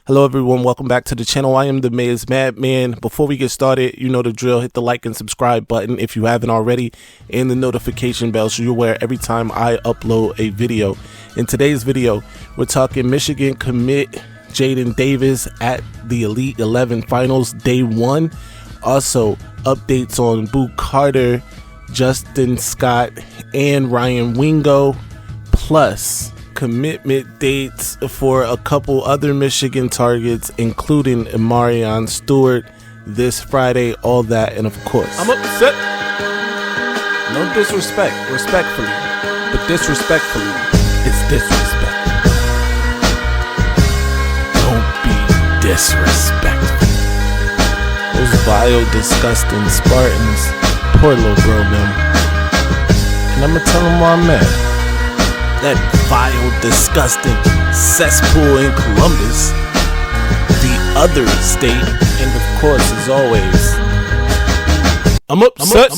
Hello everyone, welcome back to the channel. I am the Maize Madman. Before we get started, you know the drill. Hit the like and subscribe button if you haven't already, and the notification bell so you're aware every time I upload a video. In today's video, we're talking Michigan commit Jadyn Davis at the Elite 11 Finals Day 1. Also, updates on Boo Carter, Justin Scott, and Ryan Wingo, plus commitment dates for a couple other Michigan targets, including Amarion Stewart this Friday. All that, and of course, I'm upset. No disrespect, respectfully, but disrespectfully, it's disrespect. Don't be disrespectful. Those vile, disgusting Spartans, poor little girl, them. And I'ma tell them why I'm mad. That vile, disgusting cesspool in Columbus, the other state, and of course, as always, I'm upset.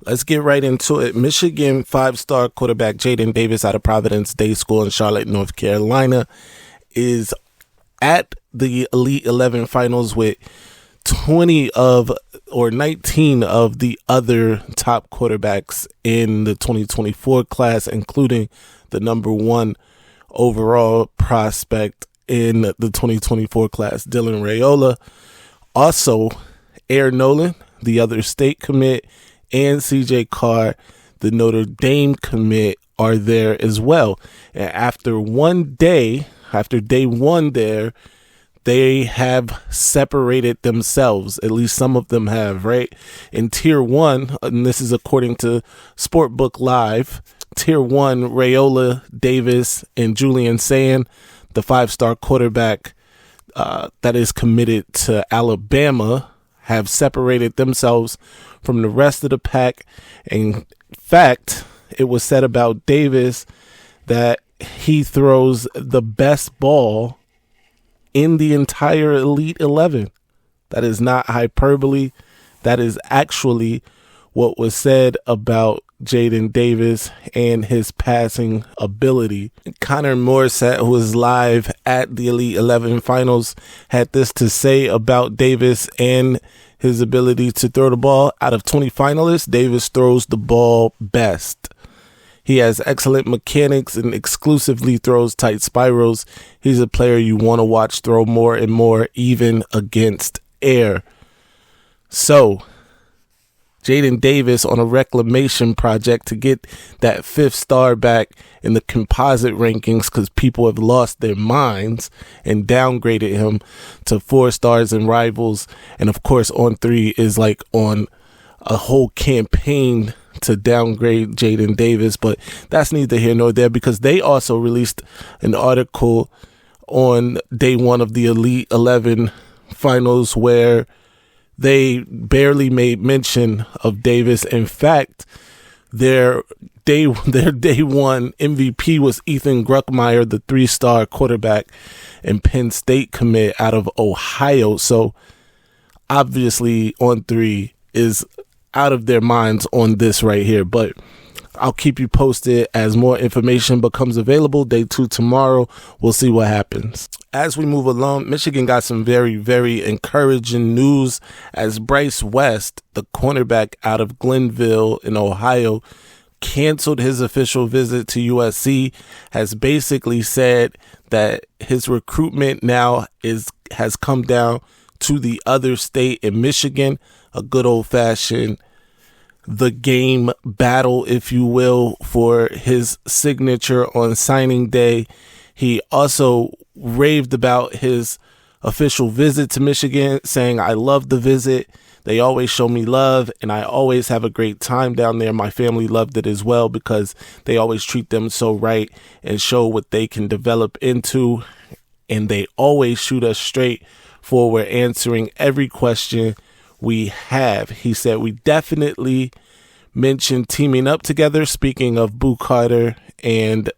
Let's get right into it. Michigan five-star quarterback Jadyn Davis out of Providence Day School in Charlotte, North Carolina, is at the Elite 11 Finals with 19 of the other top quarterbacks in the 2024 class, including the #1 overall prospect in the 2024 class, Dylan Raiola. Also, Air Nolan, the other state commit, and CJ Carr, the Notre Dame commit, are there as well. And after day one there, they have separated themselves. At least some of them have, right? In Tier 1, and this is according to Sportbook Live, Tier 1, Raiola, Davis, and Julian Sand, the five-star quarterback that is committed to Alabama, have separated themselves from the rest of the pack. In fact, it was said about Davis that he throws the best ball in the entire Elite 11. That is not hyperbole. That is actually what was said about Jadyn Davis and his passing ability. Connor Morissette, who was live at the Elite 11 Finals, had this to say about Davis and his ability to throw the ball. Out of 20 finalists, Davis throws the ball best. He has excellent mechanics and exclusively throws tight spirals. He's a player you want to watch throw more and more, even against air. So, Jadyn Davis on a reclamation project to get that 5th star back in the composite rankings, because people have lost their minds and downgraded him to 4 stars in Rivals. And of course, On 3 is like on a whole campaign to downgrade Jadyn Davis, but that's neither here nor there, because they also released an article on day 1 of the Elite 11 Finals where they barely made mention of Davis. In fact, their day 1 MVP was Ethan Gruckmeyer, the 3-star quarterback and Penn State commit out of Ohio. So obviously On 3 is out of their minds on this right here, but I'll keep you posted as more information becomes available. Day 2 tomorrow. We'll see what happens. As we move along, Michigan got some very, very encouraging news as Bryce West, the cornerback out of Glenville in Ohio, canceled his official visit to USC, has basically said that his recruitment now has come down to the other state in Michigan, a good old-fashioned the game battle, if you will, for his signature on signing day. He also raved about his official visit to Michigan, saying, "I love the visit. They always show me love, and I always have a great time down there. My family loved it as well because they always treat them so right and show what they can develop into, and they always shoot us straight forward, answering every question we have." He said, "We definitely mentioned teaming up together." Speaking of Boo Carter and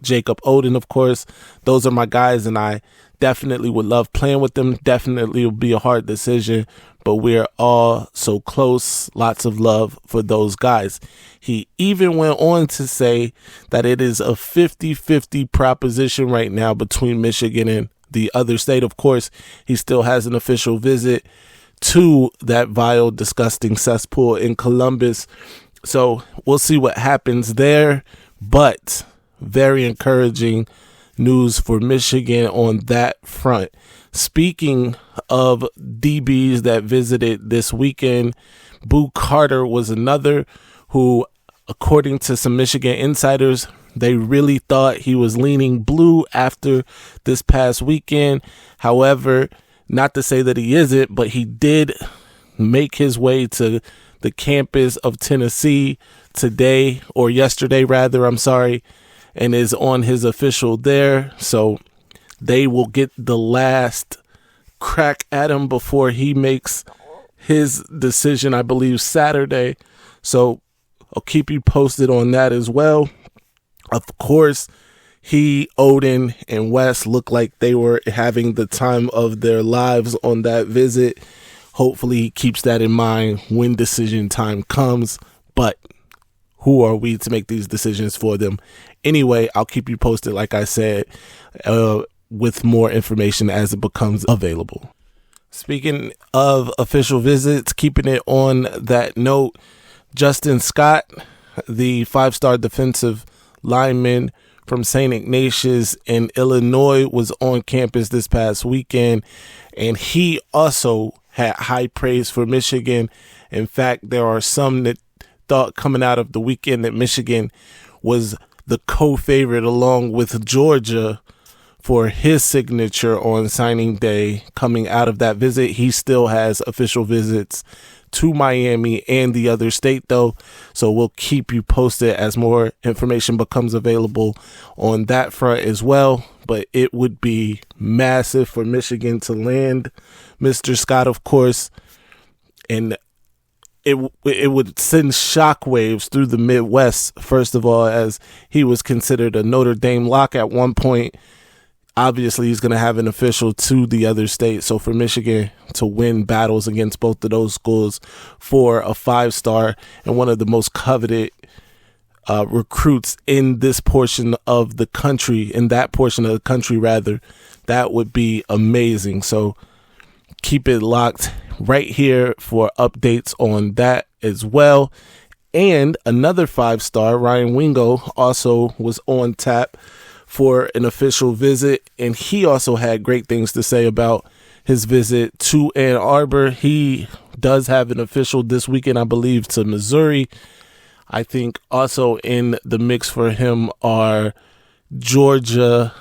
Jacob Oden, of course, those are my guys, and I definitely would love playing with them. Definitely will be a hard decision, but we're all so close. Lots of love for those guys. He even went on to say that it is a 50-50 proposition right now between Michigan and the other state. Of course, he still has an official visit to that vile, disgusting cesspool in Columbus. So we'll see what happens there. But very encouraging news for Michigan on that front. Speaking of DBs that visited this weekend, Boo Carter was another who, according to some Michigan insiders, they really thought he was leaning blue after this past weekend. However, not to say that he isn't, but he did make his way to the campus of Tennessee today, or yesterday rather, and is on his official there. So they will get the last crack at him before he makes his decision, I believe, Saturday. So I'll keep you posted on that as well. Of course, he, Odin, and West looked like they were having the time of their lives on that visit. Hopefully he keeps that in mind when decision time comes. But who are we to make these decisions for them? Anyway, I'll keep you posted, like I said, with more information as it becomes available. Speaking of official visits, keeping it on that note, Justin Scott, the 5-star defensive lineman from St. Ignatius in Illinois, was on campus this past weekend, and he also had high praise for Michigan. In fact, there are some that thought coming out of the weekend that Michigan was the co-favorite along with Georgia for his signature on signing day. Coming out of that visit, he still has official visits to Miami and the other state though, so we'll keep you posted as more information becomes available on that front as well. But it would be massive for Michigan to land Mr. Scott, of course, and it would send shockwaves through the Midwest, first of all, as he was considered a Notre Dame lock at one point. Obviously, he's going to have an official to the other state. So for Michigan to win battles against both of those schools for a 5-star and one of the most coveted recruits in this portion of the country, that would be amazing. So keep it locked right here for updates on that as well. And another 5-star, Ryan Wingo, also was on tap for an official visit, and he also had great things to say about his visit to Ann Arbor. He does have an official this weekend, I believe, to Missouri. I think also in the mix for him are Georgia.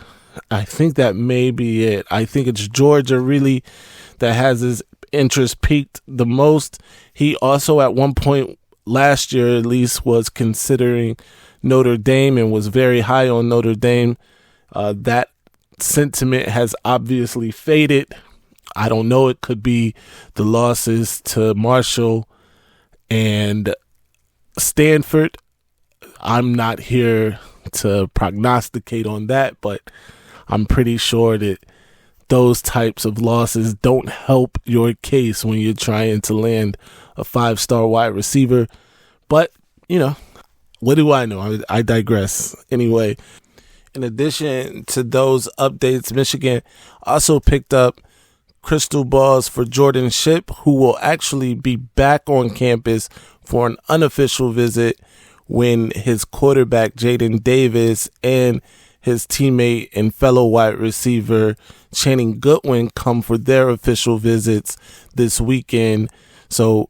I think that may be it. I think it's Georgia really that has his interest peaked the most. He also at one point last year at least was considering Notre Dame and was very high on Notre Dame. That sentiment has obviously faded. I don't know. It could be the losses to Marshall and Stanford. I'm not here to prognosticate on that, but I'm pretty sure that those types of losses don't help your case when you're trying to land a 5-star wide receiver. But, what do I know? I digress. Anyway, in addition to those updates, Michigan also picked up crystal balls for Jordan Shipp, who will actually be back on campus for an unofficial visit when his quarterback, Jadyn Davis, and his teammate and fellow wide receiver, Channing Goodwin, come for their official visits this weekend. So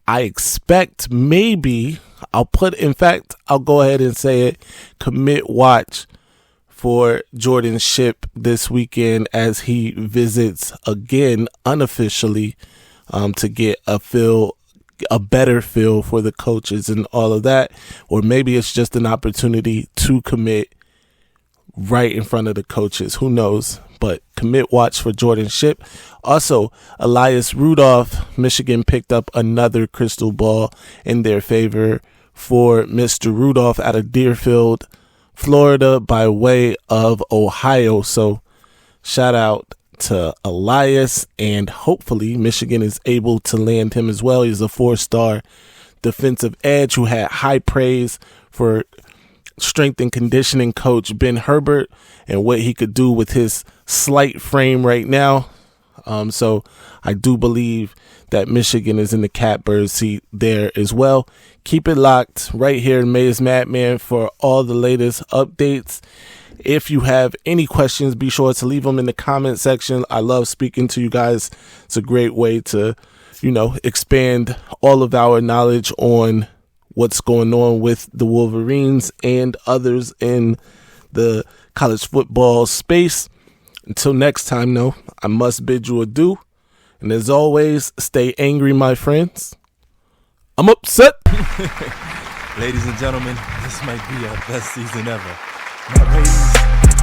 I expect maybe I'll go ahead and say it, commit watch for Jordan Shipp this weekend as he visits again unofficially to get a better feel for the coaches and all of that. Or maybe it's just an opportunity to commit right in front of the coaches. Who knows? But commit watch for Jordan Shipp. Also, Elias Rudolph, Michigan picked up another crystal ball in their favor for Mr. Rudolph out of Deerfield, Florida, by way of Ohio. So shout out to Elias, and hopefully Michigan is able to land him as well. He's a 4-star defensive edge who had high praise for strength and conditioning coach Ben Herbert and what he could do with his slight frame right now. So I do believe that Michigan is in the catbird seat there as well. Keep it locked right here in Maize Madman for all the latest updates. If you have any questions, be sure to leave them in the comment section. I love speaking to you guys. It's a great way to, expand all of our knowledge on what's going on with the Wolverines and others in the college football space. Until next time, though, I must bid you adieu. And as always, stay angry, my friends. I'm upset. Ladies and gentlemen, this might be our best season ever. My ratings,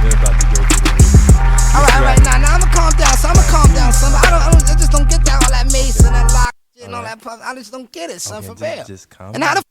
they're about to go to the roof. All right, now I'm gonna calm down. So I'm gonna calm down, son. I just don't get that all that Maize and that lock and all that. I just don't get it, son, for real. Just calm and how the